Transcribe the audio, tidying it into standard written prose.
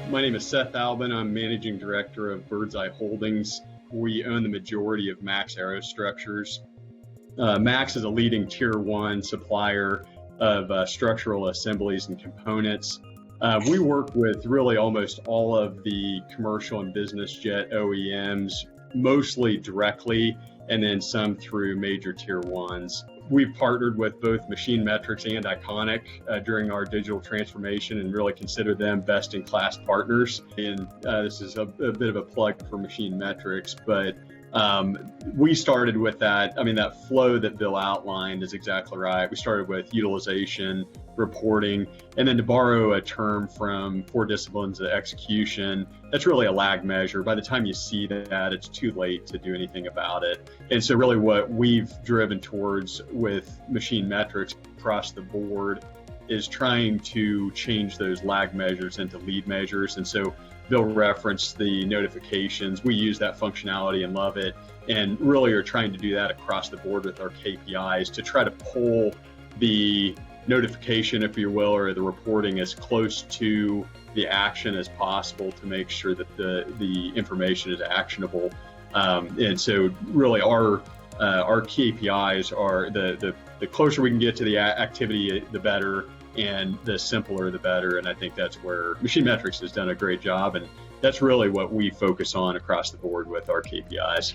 My name is Seth Albin. I'm Managing Director of Birdseye Holdings. We own the majority of Max Aerostructures. Max is a leading Tier 1 supplier of structural assemblies and components. We work with really almost all of the commercial and business jet OEMs, mostly directly, and then some through major Tier 1s. We've partnered with both MachineMetrics and Iconic during our digital transformation and really consider them best-in-class partners. And this is a bit of a plug for MachineMetrics, but we started with that. I mean, that flow that Bill outlined is exactly right. We started with utilization, reporting, and then to borrow a term from 4 disciplines of execution, that's really a lag measure. By the time you see that, it's too late to do anything about it. And so really what we've driven towards with MachineMetrics across the board is trying to change those lag measures into lead measures. And so Bill referenced the notifications. We use that functionality and love it, and really are trying to do that across the board with our KPIs to try to pull the notification, if you will, or the reporting as close to the action as possible to make sure that the information is actionable. And so really our KPIs are the closer we can get to the activity, the better, and the simpler, the better. And I think that's where MachineMetrics has done a great job. And that's really what we focus on across the board with our KPIs.